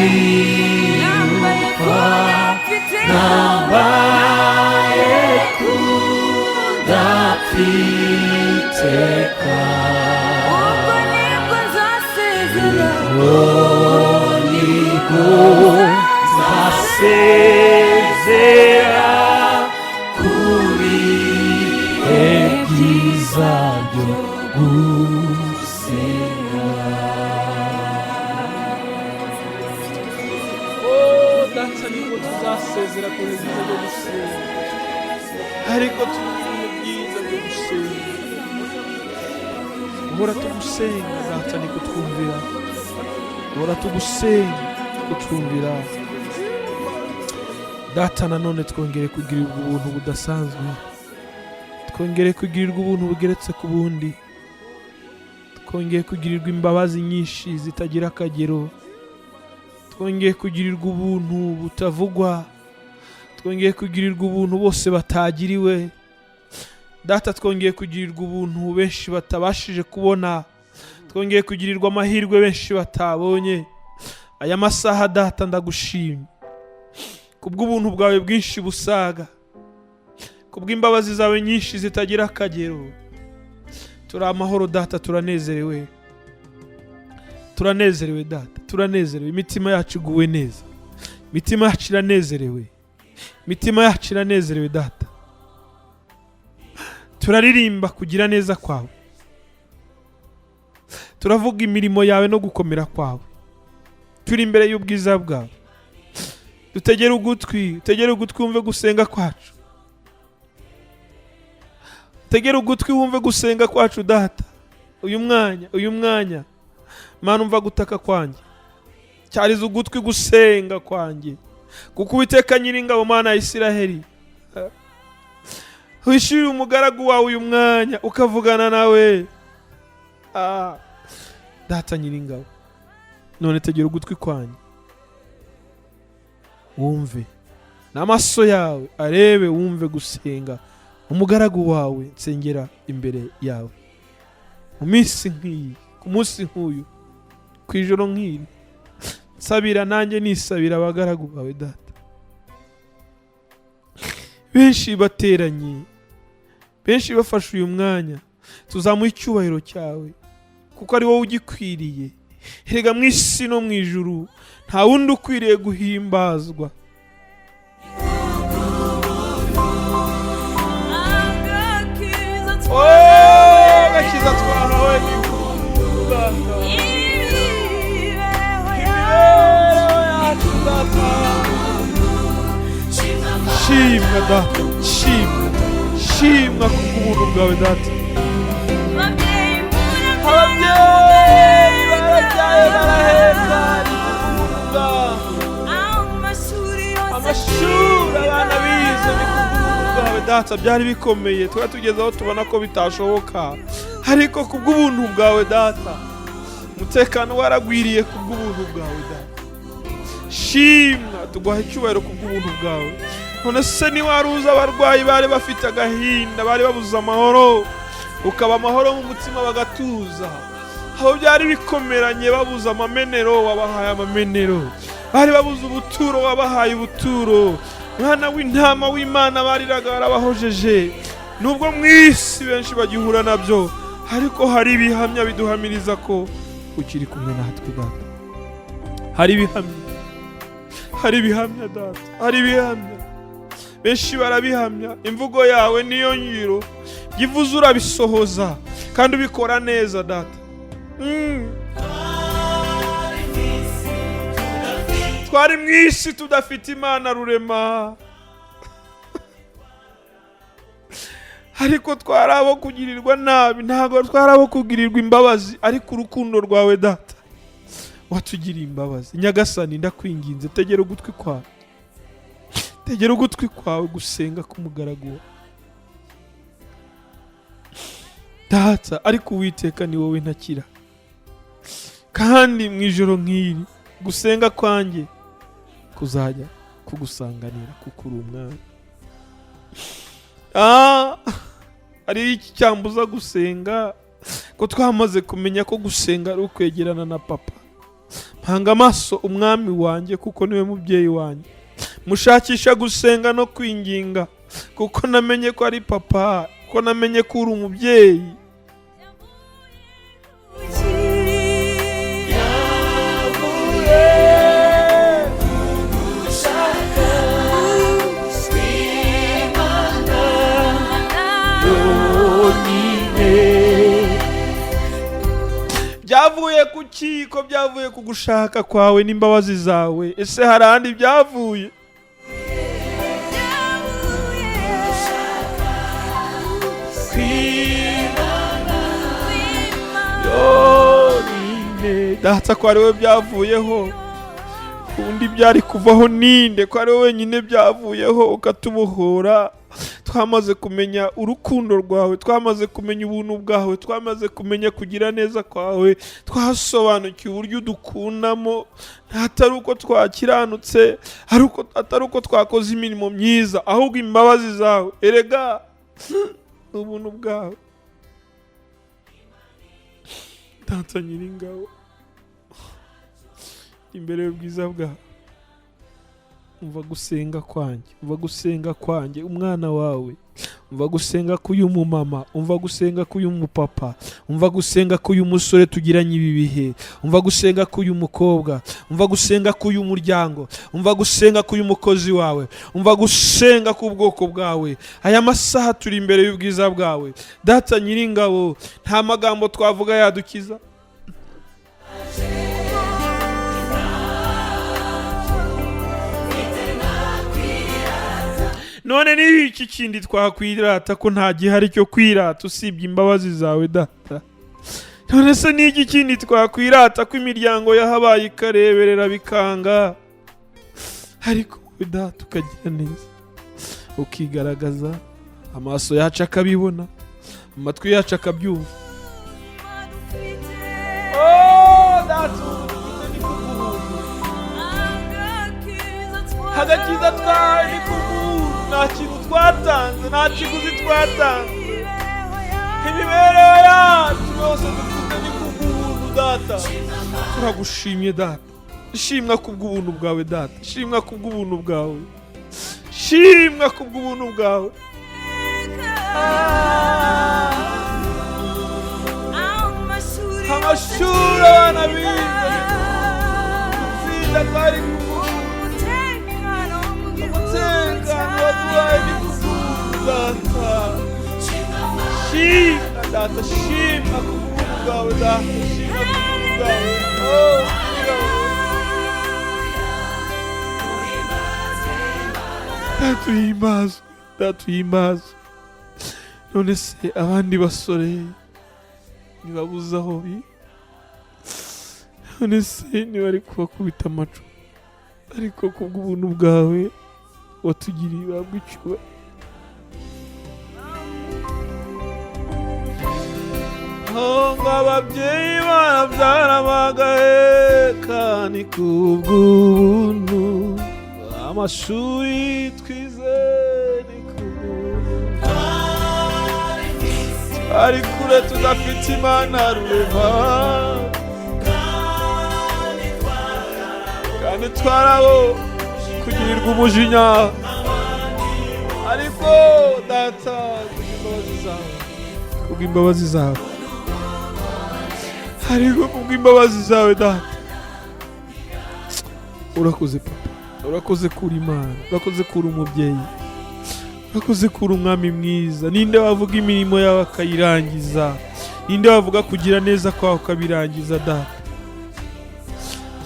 kwiyumva nambaye kudapfiteka nigo zasezera kuri ebyiza byo gusenga. Data nigo tuzasezera kuri ebyiza byo gusenga, ariko turi mu byiza byo gusenga. Uhora tugusenga data, niko twumvira. Uhora tugusenga kutwumvira data. Nanone twongere kugirirwa ubuntu budasanzwe, twongere kugirirwa ubuntu bugeretse ku bundi, twongeye kugirirwa imbabazi nyinshi zitagira akagero, twongeye kugirirwa ubuntu butavugwa, twongeye kugirirwa ubuntu bose batagiriwe data, twongeye kugirirwa ubuntu benshi batabashije kubona, twongeye kugirirwa amahirwe benshi batabonye. Aya masaha data ndagushimye kubw'ubuntu bwawe bwinshi busaga, kubw'imbabazi zawe nyinshi zitagira akagero. Turi amahoro data, turanezerewe, turanezerewe data, turanezerewe. Imitima yacu iguwe neza, imitima yacu iranezerewe, imitima yacu iranezerewe data. Turaririmba kugira neza kwawe, turavuga imirimo yawe no gukomera kwawe. Turi imbere y'ubwiza bwawe, dutegere ugutwi wumve gusenga kwacu, tegera ugutwi wumve gusenga kwacu data. Uyu mwanya Mana, umva gutaka kwanjye, cyariza ugutwi gusenga kwanjye, kuko Uwiteka Nyiringabo Mana ya Isiraheli wishimira umugaragu wawe uyu mwanya ukavugana nawe data Nyiringabo. None tegera ugutwi kwanjye wumve, n'amaso yawe arebe wumve gusenga umugaragu wawe nsengera imbere yawe mu minsi nk'iyi, ku munsi nk'uyu, ku ijoro nk'iri. Nsabira nanjye nisabira abagaragu bawe data, benshi bateranye, benshi bafashe uyu mwanya. Tuzamuha icyubahiro cyawe kuko ari wowe ugikwiriye. Erega mu isi no mu ijuru nta wundi ukwiriye guhimbazwa. Gakiza twahawe n'Imana, shimwa data, shimwa kubw'ubuntu bwawe data. Ababyeyi barabyaye baraheza, amashuri abana bize ni kubw'ubuntu bwawe data. Byari bikomeye, twari tugeze aho tubona ko bitashoboka, ariko kubw'ubuntu bwawe data umutekano waragwiriye kubw'ubuntu bwawe data. Shimwa, tuguha icyubahiro kubw'ubuntu bwawe. None se niwaruzi abarwayi bari bafite agahinda, bari babuze amahoro, ukaba amahoro mu mutima bagatuza. Aho byari bikomeranye babuze amamenero, wabahaye amamenero. Bari babuze ubuturo, wabahaye ubuturo. Mwana w'intama w'Imana bariraga barabahojeje. Nubwo mu isi benshi bagihura nabyo, ariko hari ibihamya biduhamiriza ko ukiri kumwe natwe data. Hari ibihamya data, hari ibihamya. Benshi barabihamya, imvugo yawe niyo ngiro, yivuze urabisohoza kandi ubikora neza data. Twari mu isi tudafite Imana rurema, ariko twari abo kugirirwa nabi, ntabwo twari abo kugirirwa imbabazi, ariko urukundo rwawe data watugiriye imbabazi. Nyagasani ndakwinginze, tegera ugutwi kwawe, tegera ugutwi kwawe gusenga k'umugaragu wawe data. Ariko Uwiteka ni wowe ntakira, kandi mu ijoro nk'iri gusenga kwanjye kuzajya kugusanganira kuko uri umwami. Ari iki cyambuza gusenga? Ko twamaze kumenya ko gusenga ari ukwegerana na papa. mpanga amaso umwami wanjye kuko niwe mubyeyi wanjye, mushakisha gusenga no kwinginga kuko namenye ko ari papa, kuko namenye ko uri umubyeyi. Byavuye ku kiko, byavuye ku gushaka kwawe n'imbabazi zawe. Ese hari ahandi byavuye? Data, ko ari we byavuyeho, undi byari kuvaho ninde? Ko ari we wenyine byavuyeho ukatubohora. Twamaze kumenya urukundo rwawe, twamaze kumenya ubuntu bwawe, twamaze kumenya kugira neza kwawe, twasobanukiwe uburyo udukundamo, atari uko twakiranutse, atari uko twakoze imirimo myiza, ahubwo imbabazi zawe. Erega ubuntu bwawe Data Nyiringabo, imbere y'ubwiza bwawe umva gusenga kwanjye, umva gusenga kwanjye umwana wawe, umva gusenga k'uyu mumama, umva gusenga k'uyu mupapa, umva gusenga k'uyu musore tugiranye ibi bihe, umva gusenga k'uyu mukobwa, umva gusenga k'uyu muryango, umva gusenga k'uyu mukozi wawe, umva gusenga k'ubwoko bwawe. Aya masaha turi imbere y'ubwiza bwawe Data Nyiringabo, nta magambo twavuga yadukiza, none ni iki kindi twakwirata ko nta gihari cyo kwirata usibye imbabazi zawe Data? None se ni iki kindi twakwirata ko imiryango yahabaye ikareberera bikanga, ariko wowe Data ukagira neza ukigaragaza, amaso yacu akabibona, amatwi yacu akabyumva. Agakiza twawe ni kubuntu, nta kintu twatanze, nta kiguzi twatanze, imibereho yacu yose dufite ni kubuntu Data. Turagushimye Data, shimwa kubw'ubuntu bwawe Data, shimwa kubw'ubuntu bwawe, shimwa kubw'ubuntu bwawe. Amashuri abana biga gutsinda twari Data, shimwa Data, shimwa kubw'ubuntu bwawe Data, shimwa kubw'ubuntu bwawe. Data uhimbazwe, Data uhimbazwe. None se abandi basore ntibabuze aho bi? None se ntibari kubakubita amacumu? Ariko kubw'ubuntu bwawe watugiriye babwo icyuba. Ngo ababyeyi barabyara bagaheka ni kubw'ubuntu, amashuri twize ni kubw'ubuntu, ari kure tudafite Imana rurema, kandi twarabo kugirirwa umujinya, ariko Data kubw'imbabazi zawe, ariko kubw'imbabazi zawe Data, urakoze papa, urakoze kuri Imana, urakoze kuri umubyeyi, urakoze kuri umwami mwiza. Ninde wavuga imirimo yawe akayirangiza? Ninde wavuga kugira neza kwawe ukabirangiza Data?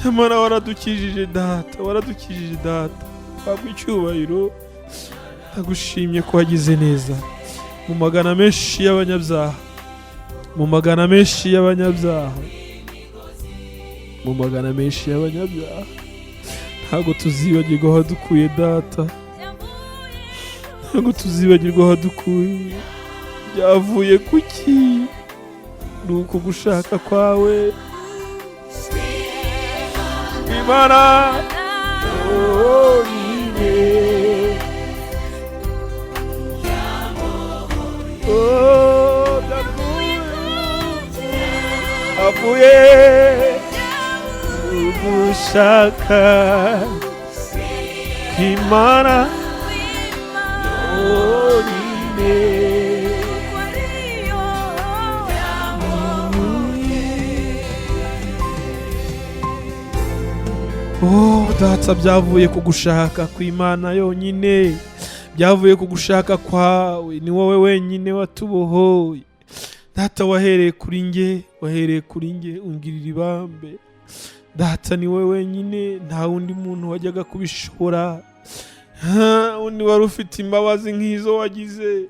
Nyamara waradukijije Data, waradukijije Data, wabwa icyubahiro. Ndagushimye ko wagize neza mu magana menshi y'abanyabyaha, mu magana menshi y'abanyabyaha, mu magana menshi y'abanyabyaha. Ntabwo tuzibagirwa aho dukuye Data, ntabwo tuzibagirwa aho dukuye. Byavuye kuki? Ni uko gushaka kwawe Imana. Avuye kugushaka kw'Imana yonyine. Oh Data, byavuye kugushaka kw'Imana yonyine, byavuye kugushaka kwawe. Ni wowe wenyine watubohoye Data, wahereye kuri nge, wahereye kuri nge ungirira ibambe Data. Ni wowe wenyine, nta wundi muntu wajyaga kubishobora, undi wari ufite imbabazi nk'izo wagize,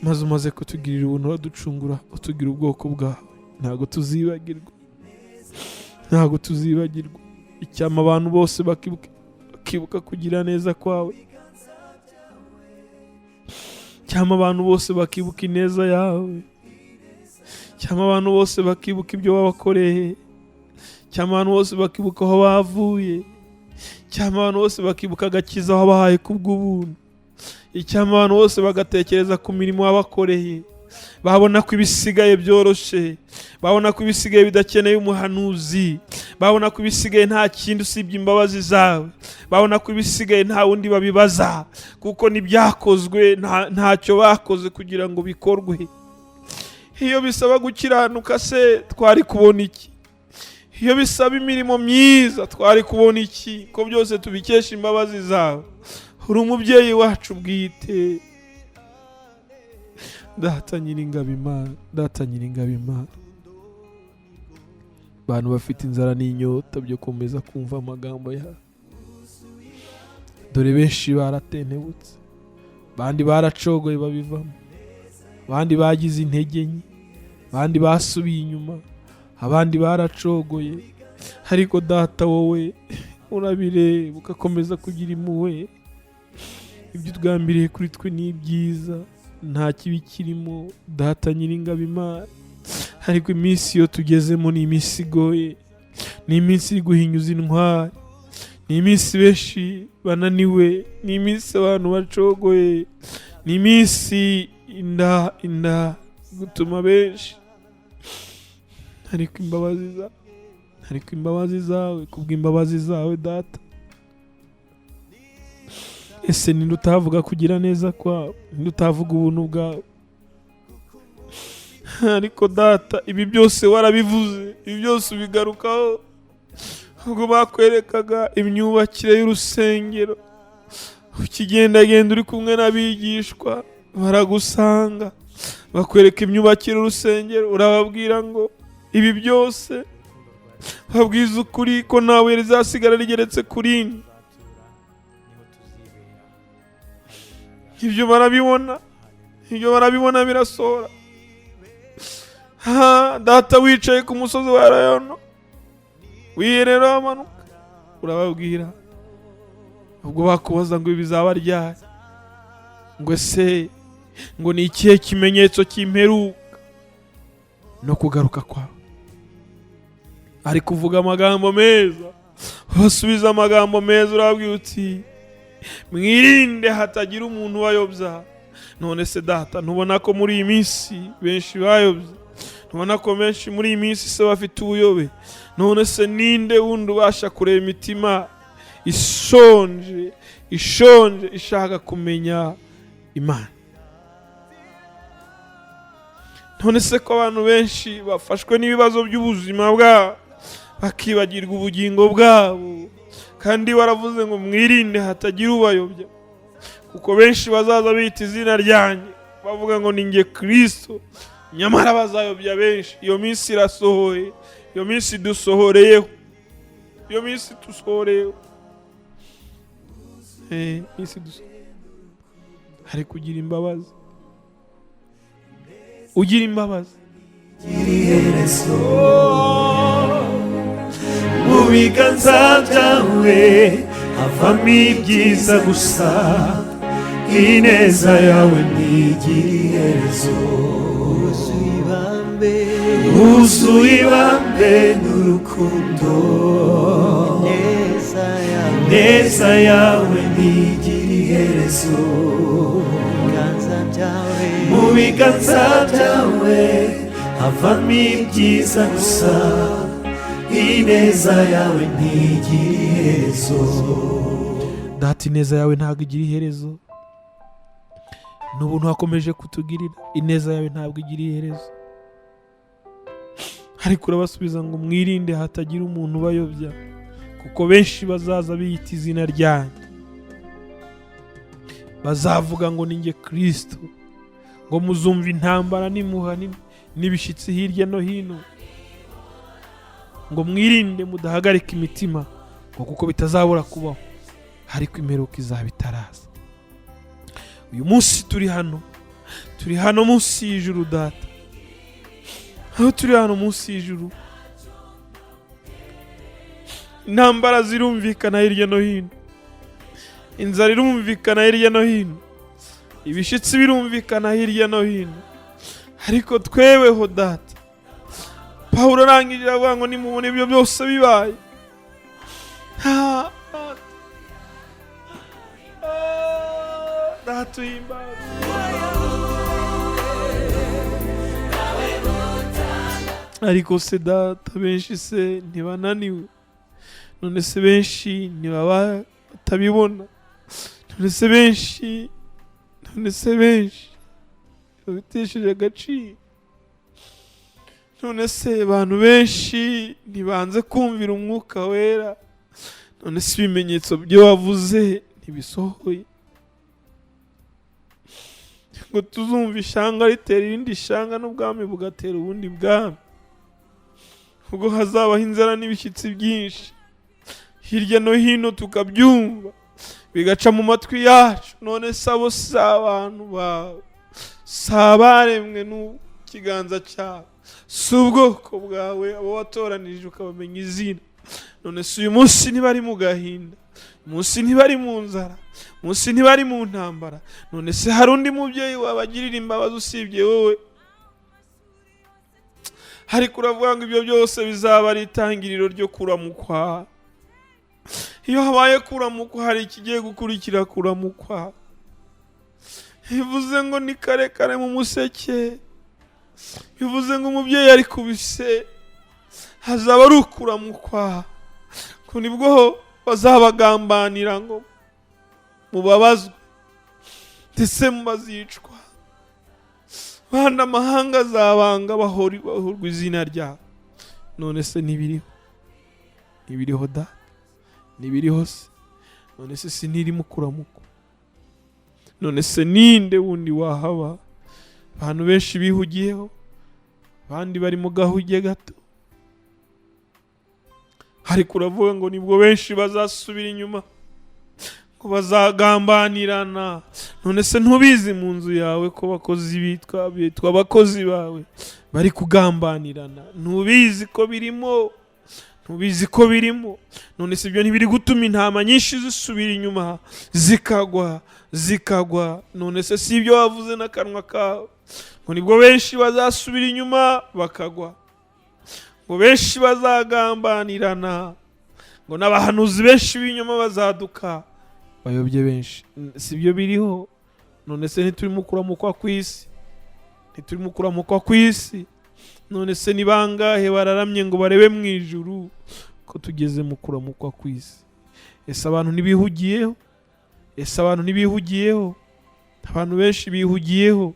maze umaze kutugirira ubuntu, uraducungura, utugira ubwoko bwawe. Ntabwo tuzibagirwa, ntabwo tuzibagirwa. Icyama abantu bose bakibuka kugira neza kwawe, cyama abantu bose bakibuka ineza yawe, cyama abantu bose bakibuka ibyo wabakoreye, cyama abantu bose bakibuka aho bavuye, cyama abantu bose bakibuka agakiza wabahaye kubw'ubuntu, icyama abantu bose bagatekereza ku mirimo wabakoreye, babona ko ibisigaye byoroshe, babona ko ibisigaye bidakeneye umuhanuzi, babona ko ibisigaye nta kindi usibye imbabazi zawe, babona ko ibisigaye nta wundi babibaza, kuko n'ibyakozwe ntacyo bakoze kugira ngo bikorwe. Iyo bisaba gukiranuka se twari kubona iki? Iyo bisaba imirimo myiza twari kubona iki? Ko byose tubikesha imbabazi zawe. Uri umubyeyi wacu bwite Data Nyiringabo Imana, Data Nyiringabo Imana. Abantu bafite inzara n'inyota byo komeza kumva amagambo yawe, dore benshi baratenebutse, abandi baracogoye babivamo, abandi bagize intege nke, abandi basubiye inyuma, abandi baracogoye, ariko Data wowe urabireba ugakomeza kugira impuhwe. Ibyo utwambiriye kuri twe ni byiza, nta kibi kirimo Data Nyiringabo Imana, ariko iminsi yo tugezemo ni iminsi igoye, ni iminsi iri guhinyuza intwari, ni iminsi benshi bananiwe, ni iminsi abantu bacogoye, ni iminsi inda gutuma benshi, ariko imbabazi zawe, kubw'imbabazi zawe Data. Ese ninde utavuga kugira neza kwawe? Ninde utavuga ubuntu bwawe? Ariko Data, ibi byose warabivuze, ibi byose ubigarukaho ubwo bakwerekaga imyubakire y'urusengero, ukigendagenda uri kumwe n'abigishwa, baragusanga bakwereka imyubakire y'urusengero, urababwira ngo ibi byose babwiza ukuri ko nawe rizasigara rigeretse kuri ine. Ibyo barabibona birasohora. Data, wicaye ku musozi wa Elayono, wiherera amanuka, urababwira, ubwo bakubaza ngo ibi bizaba ryari, ngo ese ngo ni ikihe kimenyetso cy'imperuka no kugaruka kwawe? Ari kuvuga amagambo meza, basubiza amagambo meza, urababwira uti mwirinde hatagira umuntu wayobya. None se Data, ntubona ko muri iyi minsi benshi bayobye? Ntubona ko benshi muri iyi minsi se bafite ubuyobe? None se ninde wundi ubasha kureba imitima ishonje ishaka kumenya Imana? None se ko abantu benshi bafashwe n'ibibazo by'ubuzima bwabo bakibagirwa ubugingo bwabo, kandi waravuze ngo mwirinde hatagira ubayobya, kuko benshi bazaza bita izina ryanjye bavuga ngo ni nge Kristo, nyamara bazayobya benshi. Iyo minsi irasohoye, iyo minsi dusohoreyeho, iyo minsi dusohoreyeho, minsi dusohoreyeho. Hari kugira imbabazi, ugira imbabazi. Mu biganza byawe havamo ibyiza gusa, ineza yawe ntigira iherezo. Wuzuye ibambe n'urukundo, ineza yawe ntigira iherezo. Mu biganza byawe havamo ibyiza gusa, ineza yawe ntigira iherezo. Data, ineza yawe ntabwo igira iherezo. N'ubuntu wakomeje kutugirira, ineza yawe ntabwo igira iherezo. Ariko urabasubiza ngo mwirinde hatagira umuntu ubayobya, kuko benshi bazaza biyita izina ryanyu, bazavuga ngo ni njye Kristo, ngo muzumva intambara n'imuha n'ibishitsi hirya no hino, ngo mwirinde mudahagarika imitima, ngo kuko bitazabura kubaho, ariko imperuka izaba itaraza. Uyu munsi turi hano munsi y'ijuru Data, aho turi hano munsi y'ijuru, intambara zirumvikana hirya no hino, inzara irumvikana hirya no hino, ibishitsi birumvikana hirya no hino, ariko tweweho Data, Pawulo arangije avuga ngo nimubona ibyo byose bibaye, Data uhimbaze. Ariko se Data, benshi se ntibananiwe? None se benshi ntibaba batabibona? None se benshi babitesheje agaciro? None se abantu benshi ntibanze kumvira umwuka wera? None se ibimenyetso byo wavuze ntibisohoye? Ngo tuzumva ishanga ritera irindi shanga, n'ubwami bugatera ubundi bwami, ubwo hazabaho inzara n'ibishyitsi byinshi hirya no hino, tukabyumva bigaca mu matwi yacu. None se abo si abantu bawe? Si abaremwe n'ikiganza cyawe? Si ubwoko bwawe, abo watoranirije ukabamenya izina? None se uyu munsi ntibari mu gahinda? Munsi ntibari mu nzara? Munsi ntibari mu ntambara? None se hari undi mubyeyi wabagirira imbabazi usibye wowe? Ariko uravuga ngo ibyo byose bizaba ari itangiriro ryo kuramukwa. Iyo habaye kuramukwa, hari ikigiye gukurikira kuramukwa. Bivuze ngo ni kare kare mu museke, bivuze ngo umubyeyi ari kubise, hazaba ari ukuramukwa. Ko nibwo bazabagambanira ngo mubabazwe, ndetse mubazicwa, bandi amahanga azabanga bahorwa izina ryawe. None se ntibiriho da? Ntibiriho se? None se sinirimo kuramukwa? None se ninde wundi wahaba? Abantu benshi bihugiyeho, abandi bari mu gahuge gato, ariko uravuga ngo nibwo benshi bazasubira inyuma, ko bazagambanirana. None se ntubizi mu nzu yawe ko abakozi bitwa abakozi bawe bari kugambanirana? Ntubizi ko birimo? None se ibyo ntibiri gutuma intama nyinshi zisubira inyuma zikagwa? None se si ibyo wavuze n'akanwa kawe ngo nibwo benshi bazasubira inyuma bakagwa, ngo benshi bazagambanirana, ngo n'abahanuzi benshi b'inyuma bazaduka bayobye benshi? Si ibyo biriho? None se ntiturimo kuramukwa ku isi? None se ni bangahe bararamye ngo barebe mu ijuru ko tugeze mu kuramukwa ku isi? Ese abantu ntibihugiyeho? Abantu benshi bihugiyeho.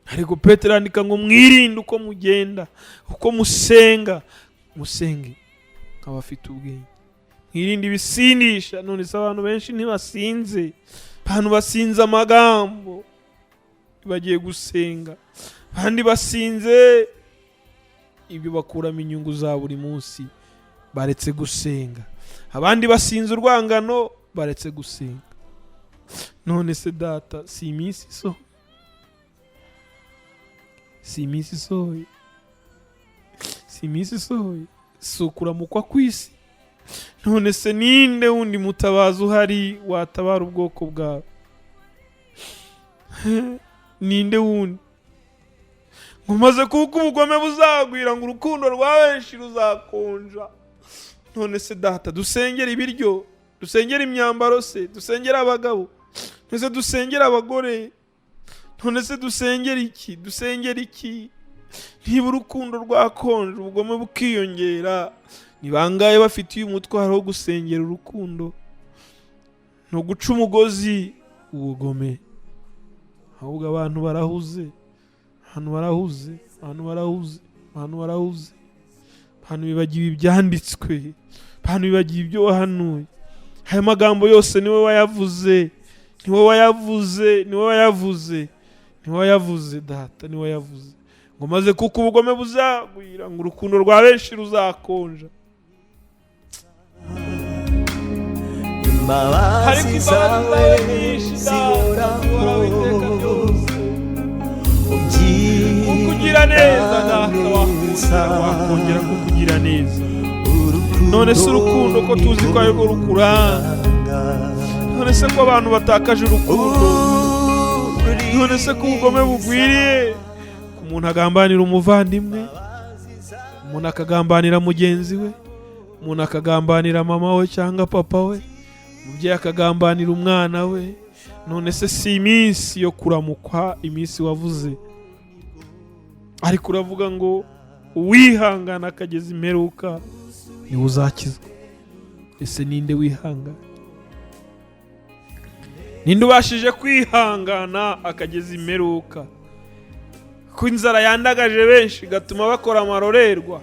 Ariko Petero andika ngo mwirinde uko mugenda, uko musenge nk'abafite ubwenge, mwirinde ibisindisha. None se abantu benshi ntibasinze? Abantu basinze amagambo bagiye gusenga, abandi basinze ibyo bakuramo inyungu za buri munsi, baretse gusenga. Abandi basinze urwangano, baretse gusenga. None se Data, si iminsi isohoye? Si ukuramukwa ku isi? None se ninde wundi mutabazi uhari watabara ubwoko bwawe? Ninde wundi? Ngo maze kuko ubugome buzagwira, ngo urukundo rwa benshi ruzakonja. None se Data, dusengera ibiryo, dusengera imyambaro se, dusengera abagabo, none se dusengera abagore, none se dusengera iki? niba urukundo rwakonje ubugome bukiyongera, ni bangahe bafitiye umutwaro wo gusengera urukundo no guca umugozi ubugome? Ahubwo abantu barahuze, abantu bibagiwe ibyanditswe, abantu bibagiwe ibyo wahanuye. Aya magambo yose niwe wayavuze, Data, niwe wayavuze ngo maze kuko ubugome buzagwira, ngo urukundo rwa benshi ruzakonja. imbabazi zawe zihoraho kukugira neza Data, wakongera kukugira neza. None se urukundo ko tuzi ko ayo rukuranga, none se ko abantu batakaje urukundo, none se ko ubugome bugwiriye, umuntu agambanira umuvandimwe, umuntu akagambanira mugenzi we, umuntu akagambanira mama we cyangwa papa we, umubyeyi akagambanira umwana we. None se si iminsi yo kuramukwa, iminsi wavuze? Ariko uravuga ngo uwihangana akageza imperuka niwe uzakizwa. Ese ninde wihangana? Ninde ubashije kwihangana akageza imperuka? Ko inzara yandagaje benshi igatuma bakora amarorerwa,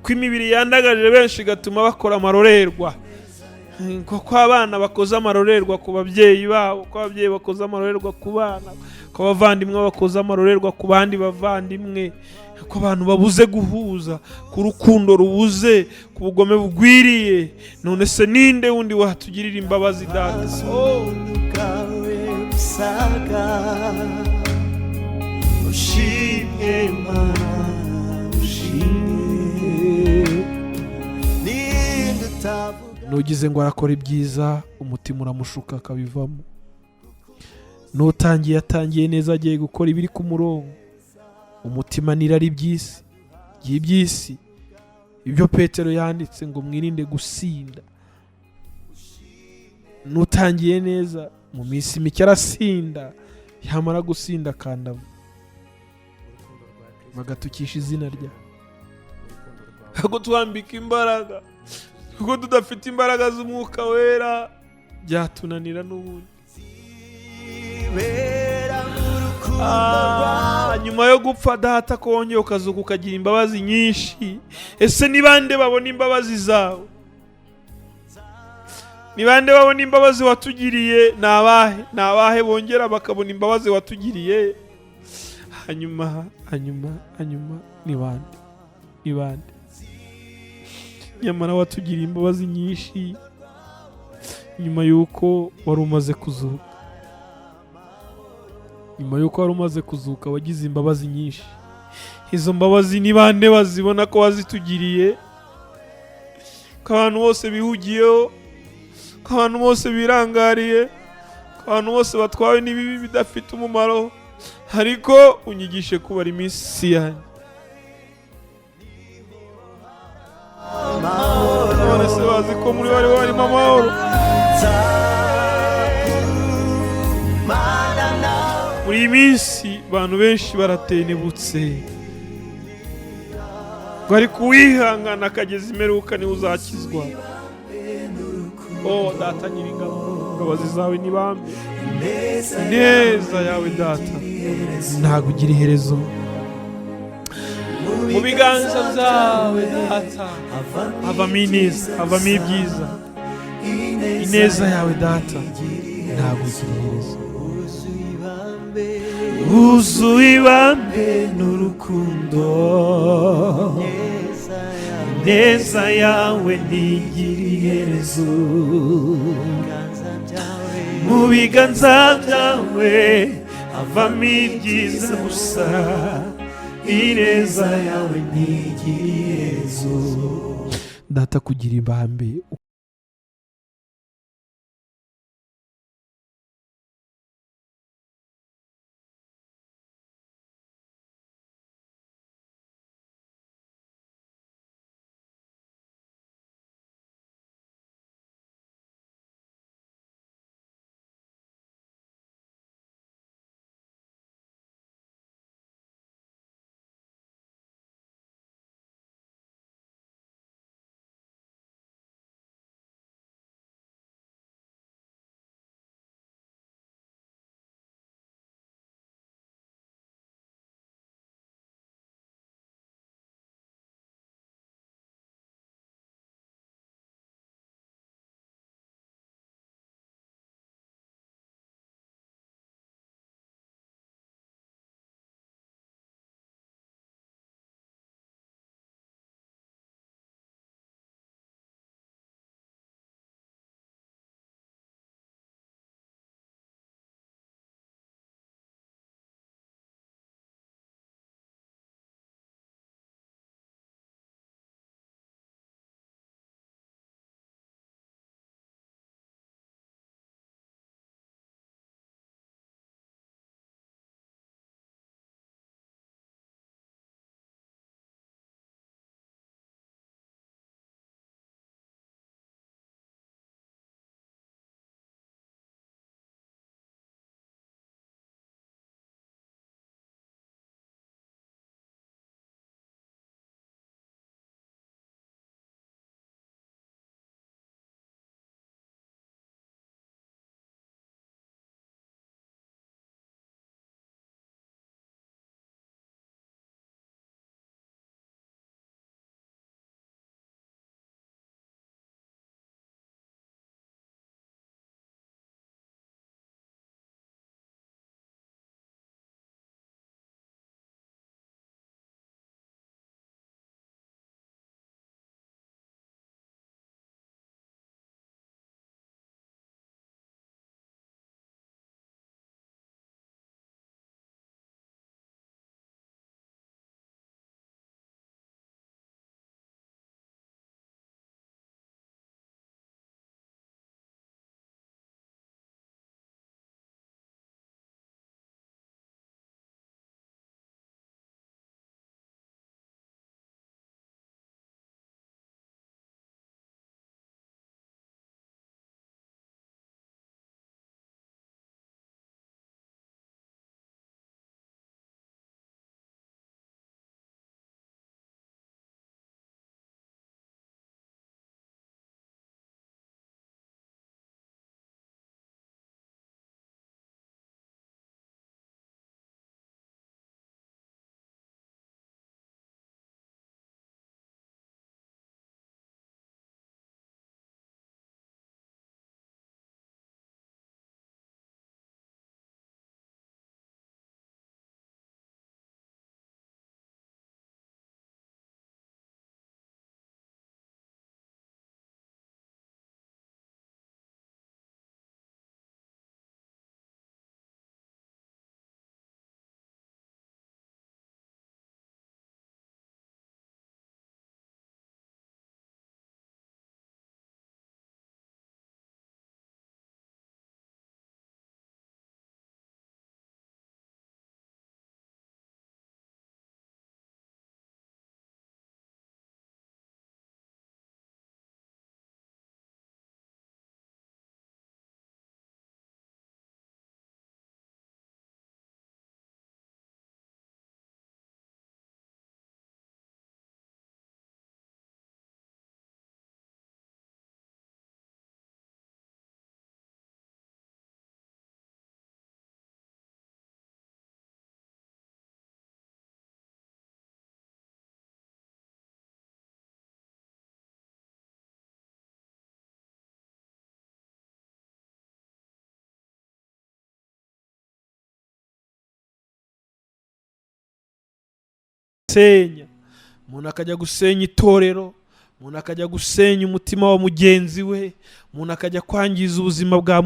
ko imibiri yandagaje benshi igatuma bakora amarorerwa, ko abana bakoze amarorerwa ku babyeyi babo, ko ababyeyi bakoze amarorerwa ku bana, ko abavandimwe bakoze amarorerwa ku bandi bavandimwe, ko abantu babuze guhuza, ku rukundo rubuze, ku bugome bugwiriye. None se ninde wundi watugirira imbabazi Data? ushimye Mana, ushimye. Ninde utavuga Nugize ngo arakora ibyiza, umutima uramushuka akabivamo. Yatangiye neza, agiye gukora ibiri ku murongo, umutima nirari by'isi, ibyo Petero yanditse ngo mwirinde gusinda. Nutangiye neza, mu minsi mike arasinda, yamara gusinda akandava, bagatukisha izina rye. Ahubwo twambika imbaraga, kuko tudafite imbaraga z'umwuka wera byatunanira n'ubundi. Nyuma yo gupfa Data, ko wongeye ukazuka ukagira imbabazi nyinshi. Ese ni bande babona imbabazi zawe? Ni bande babona imbabazi watugiriye? Ni abahe bongera bakabona imbabazi watugiriye? Hanyuma ni bande? Nyamara watugiriye imbabazi nyinshi nyuma y'uko wari umaze kuzuka. Wagize imbabazi nyinshi. Izo mbabazi ni bande bazibona ko wazitugiriye? Ko abantu bose bihugiyeho, ko abantu bose birangariye, ko abantu bose batwawe n'ibibi bidafite umumaro. Ariko unyigishe kubara iminsi yanjye. None se bazi ko muri bari barimo amahoro? Muri iyi minsi abantu benshi baratenebutse, ngo ariko uwihangana akageza imperuka niwe uzakizwa. Data Nyiringabo, imbabazi zawe ni bambe, ineza yawe Data ntabwo ugira iherezo. Mu biganza byawe Data havamo ineza, havamo ibyiza. Ineza yawe Data ntabwo ugira iherezo. Wuzuye ibambe n'urukundo, ineza yawe ntigira iherezo. Mu biganza byawe havamo ibyiza gusa, ineza yawe ntigira iherezo. Data kugira ibambe gusenya, umuntu akajya gusenya itorero, umuntu akajya gusenya umutima wa mugenzi we, umuntu akajya kwangiza ubuzima bwa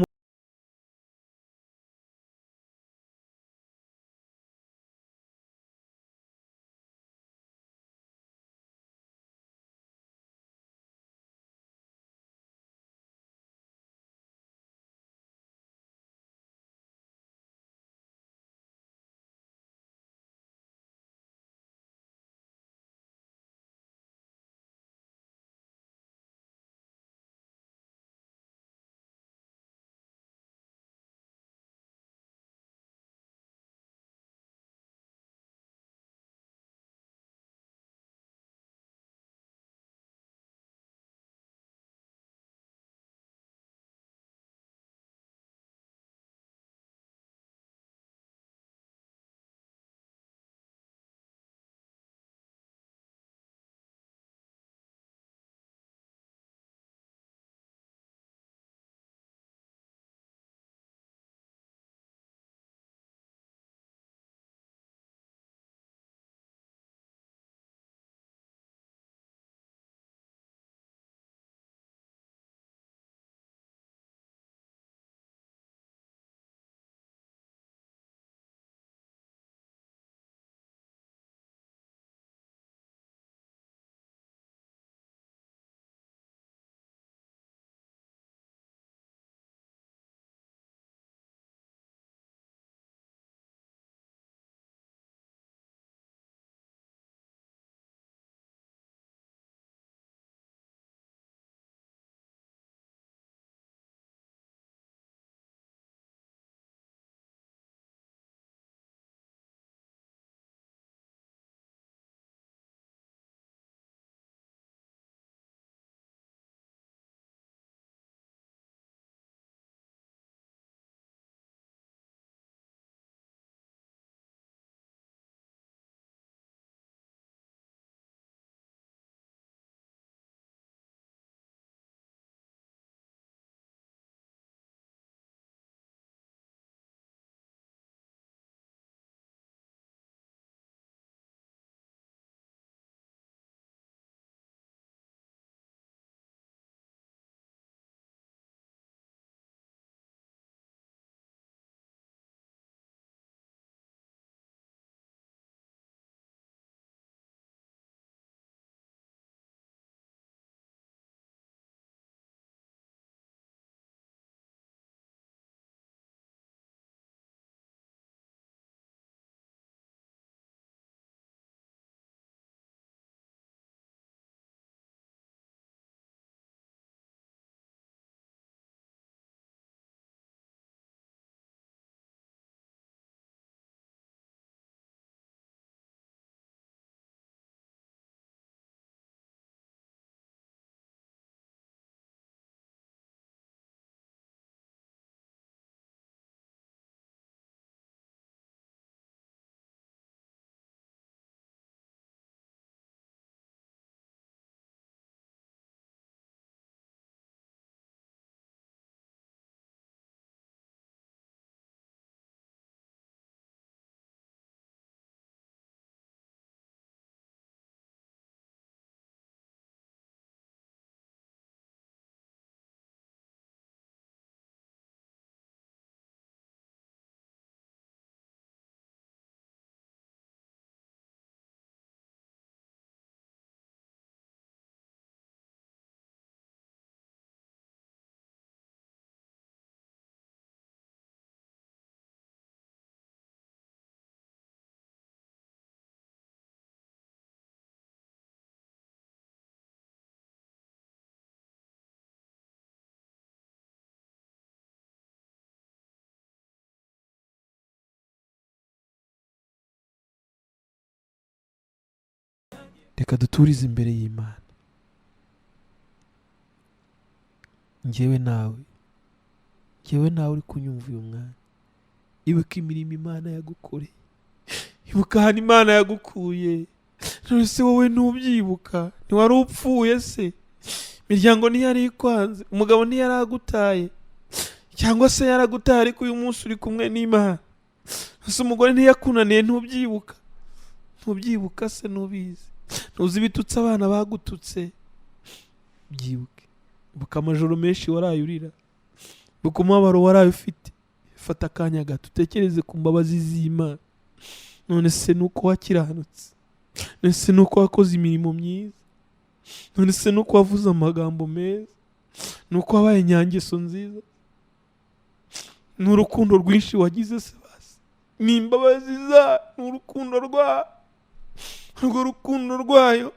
reka duturize imbere y'Imana. Njyewe nawe uri kunyumva uyu mwanya, ibuka imirimo Imana yagukoreye, ibuka ahantu Imana yagukuye. None se wowe ntubyibuka? Ntiwari upfuye se? imiryango ntiyari ikwanze, umugabo ntiyari agutaye, cyangwa se yaragutaye ariko uyu munsi uri kumwe n'Imana. Ese umugore ntiyakunaniye ntubyibuka? ntubyibuka se? nubizi ntuzi ibitutsi abana bagututse? byibuke. Buka amajoro menshi waraye urira, buka umubabaro waraye ufite. Fata akanya gato utekereze ku mbabazi z'Imana. None se nuko wakiranutse? None se nuko wakoze imirimo myiza? None se nuko wavuze amagambo meza? Nuko wabaye inyangeso nziza? N'urukundo rwinshi wagize se basi? Ni imbabazi za n'urukundo rwa urwo rukundo rwayo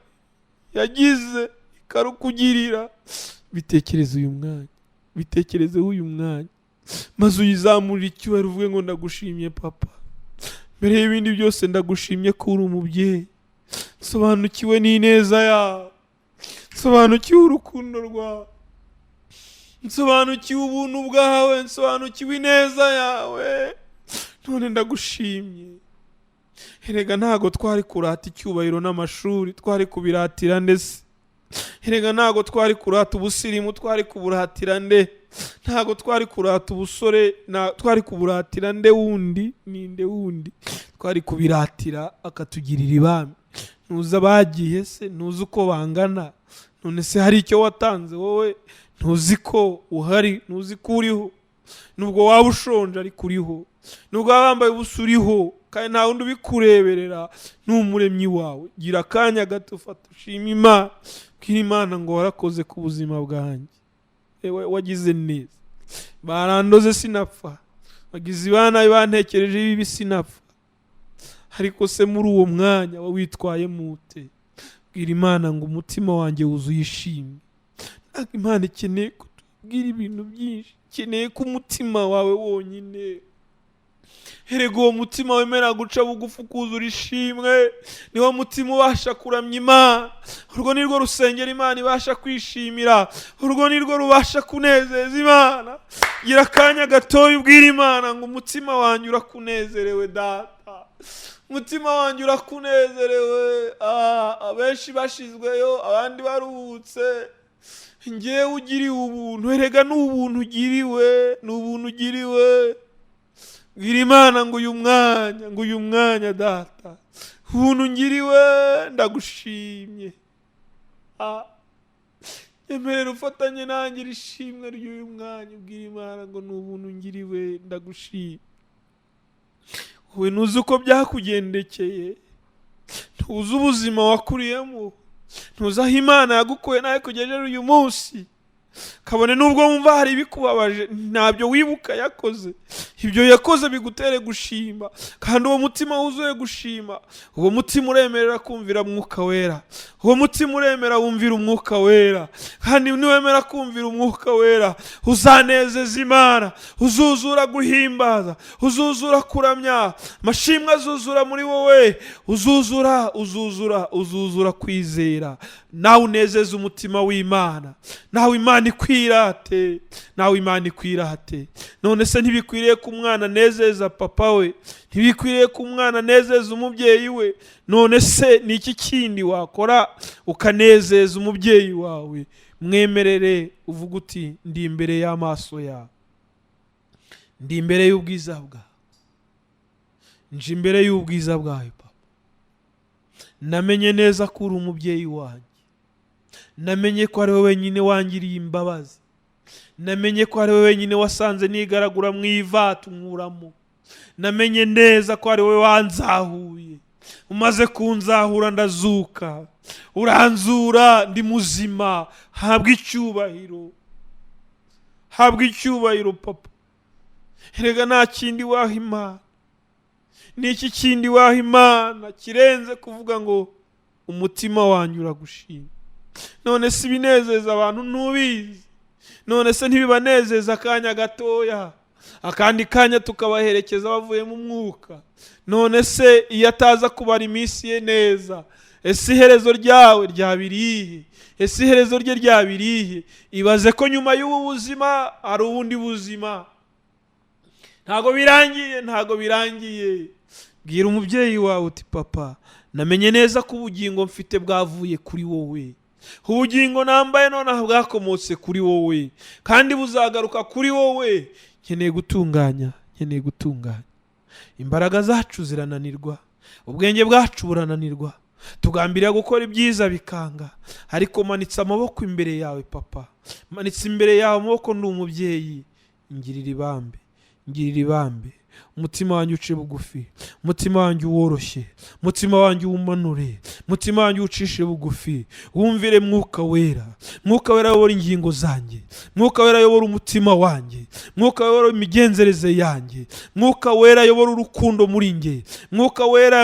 yagize ikarukugirira. Bitekereze uyu mwanya, bitekerezeho uyu mwanya, maze uyizamurire icyubahiro uvuge ngo ndagushimye papa. Mbere y'ibindi byose ndagushimye ko uri umubyeyi. Nsobanukiwe n'ineza yawe, nsobanukiwe urukundo rwawe, nsobanukiwe ubuntu bwawe, nsobanukiwe ineza yawe. None ndagushimye. Erega ntago twari kurata icyubahiro n'amashuri, twari kubiratira ndetse. Erega ntago twari kurata ubusirimu, twari kuburatira nde. Ntago twari kurata ubusore, twari kuburatira nde wundi, ninde wundi. Twari kubiratira akatugirira ibami. Ntuzi abagiye se? Ntuzi uko bangana? None se hari icyo watanze wowe? Ntuzi ko uhari? Ntuzi ko uriho? Nubwo waba ushonje ariko uriho, nubwo waba wambaye ubusa uriho, kandi nta wundi ubikureberera n'umuremyi wawe. Gira akanya gato ufata ushima Imana, bwira Imana ngo warakoze ku buzima bwanjye, wagize neza. Barandoze sinapfa, bagize ibana bantekereje bibi sinapfa, ariko se muri uwo mwanya witwaye mute? Bwira Imana ngo umutima wanjye wuzuye ishimwe. Imana ikeneye ko tubwira ibintu byinshi, ikeneye ko umutima wawe wonyine. Erega uwo mutima wemera guca bugufi ukuzura ishimwe, niwo mutima ubasha kuramya Imana. Urwo nirwo rusengera Imana ibasha kwishimira, urwo nirwo rubasha kunezeza Imana. Gira akanya gatoya ubwira Imana ngo umutima wanjye urakunezerewe data, umutima wanjye urakunezerewe. Abenshi bashizweyo, abandi baruhutse, njyewe ugiriwe ubuntu. Erega ni ubuntu ugiriwe, ni ubuntu ugiriwe. Bwira Imana ngo uyu mwanya data, ubuntu ngiriwe ndagushimye. Emerera ufatanye nanjye ishimwe ry'uyu mwanya. Ubwira Imana ngo ni ubuntu ngiriwe ndagushimye. Wowe ntuzi uko byakugendekeye, ntuzi ubuzima wakuriyemo, ntuzi aho Imana yagukuye nawe kugejeje uyu munsi. Kabone nubwo wumva hari ibikubabaje, ntabyo wibuka yakoze. Ibyo yakoze bigutere gushima, kandi uwo mutima wuzuye gushima, uwo mutima uremerera kumvira Mwuka Wera. Uwo mutima uremera wumvira Umwuka Wera, kandi niwemera kumvira Umwuka Wera uzanezeza Imana, uzuzura guhimbaza, uzuzura kuramya, amashimwe azuzura muri wowe, uzuzura kwizera. Nawe unezeza umutima w'Imana, nawe Imana ikwirate, nawe Imana ikwirate. None se ntibikwiriye ko umwana anezeza papa we? Ntibikwiriye ko umwana anezeza umubyeyi we? None se ni iki kindi wakora ukanezeza umubyeyi wawe? Mwemerere uvuga uti ndi imbere y'amaso yawe, ndi imbere y'ubwiza bwawe, nje imbere y'ubwiza bwawe papa. Namenye neza ko uri umubyeyi wanjye, namenye ko ari wowe wenyine wangiriye imbabazi, namenye ko ari wowe wenyine wasanze nigaragura mu ivatu nkuramo, namenye neza ko ari wowe wanzahuye, umaze kunzahura ndazuka, uranzura ndi muzima. Habwa icyubahiro, habwa icyubahiro papa. Erega nta kindi waha Imana, n'iki kindi waha Imana kirenze kuvuga ngo umutima wanjye uragushima. None se ibinezeza abantu ntubizi? None se ntibibanezeza akanya gatoya, akandi kanya tukabaherekeza bavuye mu mwuka? None se iyo ataza kubara iminsi ye neza, ese iherezo ryawe ryabirihe? Ese iherezo rye ryabirihe? Ibaze ko nyuma y'ubu buzima hari ubundi buzima. Ntago birangiye, ntago birangiye. Bwira umubyeyi wawe uti papa, namenye neza ko ubugingo mfite bwavuye kuri wowe. Ubugingo nambaye none bwakomotse kuri wowe, kandi buzagaruka kuri wowe. Nkeneye gutunganya, nkeneye gutunganya. Imbaraga zacu zirananirwa, ubwenge bwacu burananirwa, tugambirira gukora ibyiza bikanga, ariko manitse amaboko imbere yawe papa, manitse imbere yawe amaboko, ndi umubyeyi, ngirira ibambe, ngirira ibambe, umutima wanjye uce bugufi, umutima wanjye uworoshye, umutima wanjye uwumanure, umutima wanjye ucishe bugufi, wumvire mwuka wera, mwuka wera ayobora ingingo zanjye, mwuka wera ayobora umutima wanjye, mwuka wera ayobora imigenzereze yanjye, mwuka wera ayobora urukundo muri nge, mwuka wera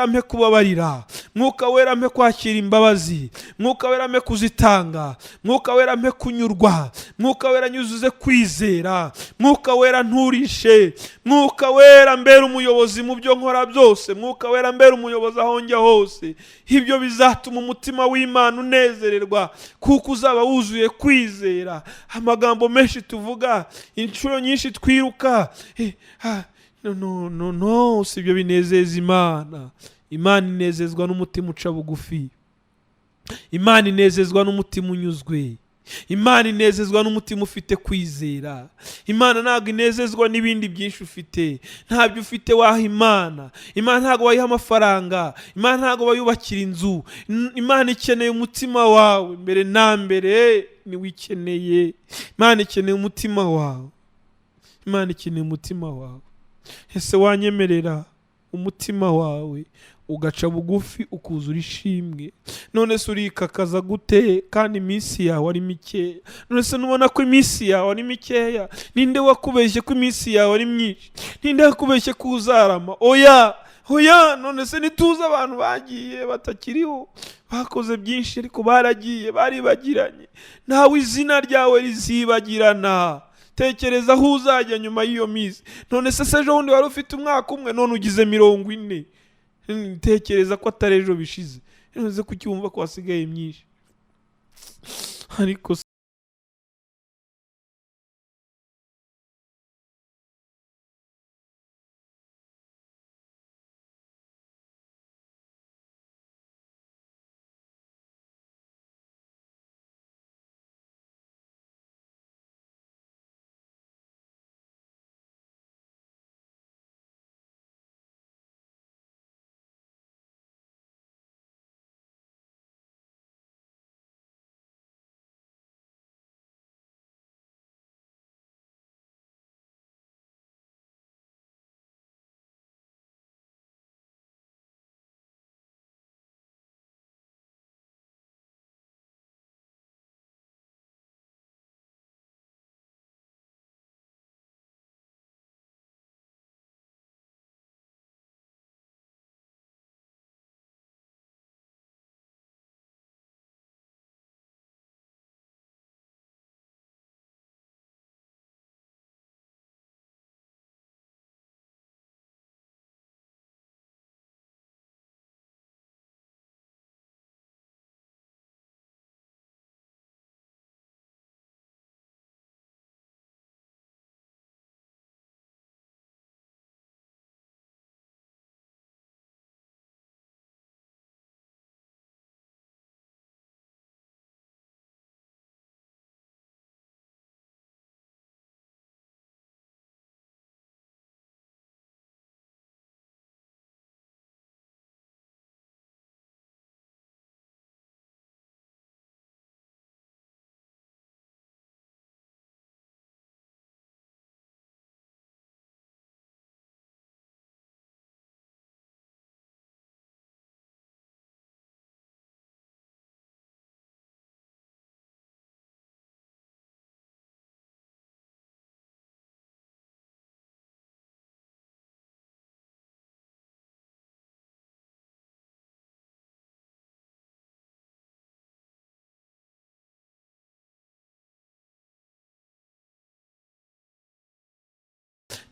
ampe kubabarira, mwuka wera ampe kwakira imbabazi, mwuka wera ampe kuzitanga, mwuka wera ampe kunyurwa, mwuka wera nyuzuze kwizera, mwuka wera nturishe, mwuka wera mbere umuyobozi mu byo nkora byose, mwuka wera mbere umuyobozi aho njya hose. Ibyo bizatuma umutima w'Imana unezererwa, kuko uzaba wuzuye kwizera. Amagambo menshi tuvuga, inshuro nyinshi twiruka, no, si ibyo binezeza Imana. Imana inezezwa n'umutima uca bugufi, Imana inezezwa n'umutima unyuzwe, Imana inezezwa n'umutima ufite kwizera. Imana ntabwo inezezwa n'ibindi byinshi ufite, ntabyo ufite waha Imana. Imana ntabwo wayiha amafaranga, Imana ntabwo wayubakira inzu. Imana ikeneye umutima wawe mbere na mbere, niwe ikeneye. Imana ikeneye umutima wawe, Imana ikeneye umutima wawe. Ese wanyemerera umutima wawe ugaca bugufi ukuzura ishimwe? None se urikakaza gute kandi iminsi yawe ari mikeya? None se nubona ko iminsi yawe ari mikeya? Ninde wakubeshye ko iminsi yawe ari myinshi? Ninde wakubeshye ko uzarama? Oya, none se nituze abantu bagiye batakiriho, bakoze byinshi ariko baragiye, baribagiranye. Nawe izina ryawe rizibagirana. Tekereza aho uzajya nyuma y'iyo minsi. None se ejo bundi wari ufite umwaka umwe, none ugize 40. Tekereza ko atari ejo bishize. None kuki wumva ko hasigaye myinshi? Ariko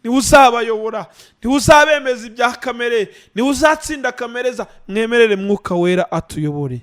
niwe uzabayobora, niwe uzabemeza ibya kamere, niwe uzatsinda kamere za. Mwemerere mwuka wera atuyobore.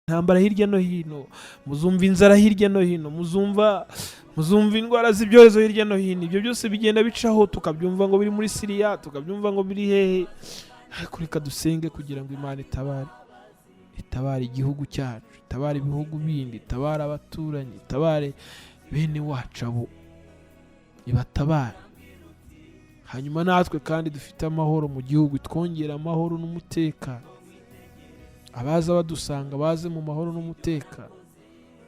intambara hirya no hino, muzumva inzara hirya no hino, muzumva indwara z'ibyorezo hirya no hino. Ibyo byose bigenda bicaho, tukabyumva ngo biri muri Siriya, tukabyumva ngo biri hehe. Ariko reka dusenge kugira ngo Imana itabare igihugu cyacu, itabare ibihugu bindi, itabare abaturanyi, itabare bene wacu abo, ibatabare. Hanyuma natwe kandi dufite amahoro mu gihugu, twongera amahoro n'umutekano. Abaza badusanga baze mu mahoro n'umutekano,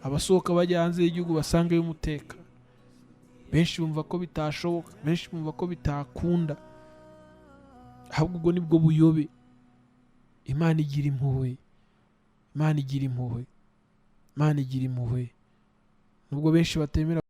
abasohoka bajya hanze y'igihugu basangeyo umutekano. Benshi bumva ko bitashoboka, benshi bumva ko bitakunda, ahubwo ubwo nibwo buyobe. Imana igira impuhwe, Imana igira impuhwe, Imana igira impuhwe. Nubwo benshi batemera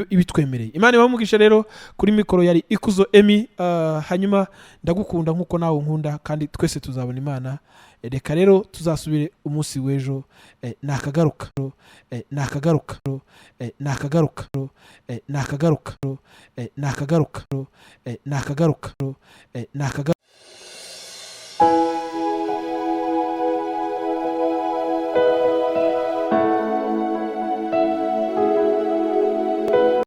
ibitwemereye. Imana ibamugisha rero. Kuri mikoro yari Ikuzo Emmy. Hanyuma ndagukunda nkuko nawe nkunda, kandi twese tuzabona Imana. Reka rero tuzasubire umunsi w'ejo. Nakagaruka nakagaruka nakagaruka nakagaruka nakagaruka nakagaruka nakagaruka.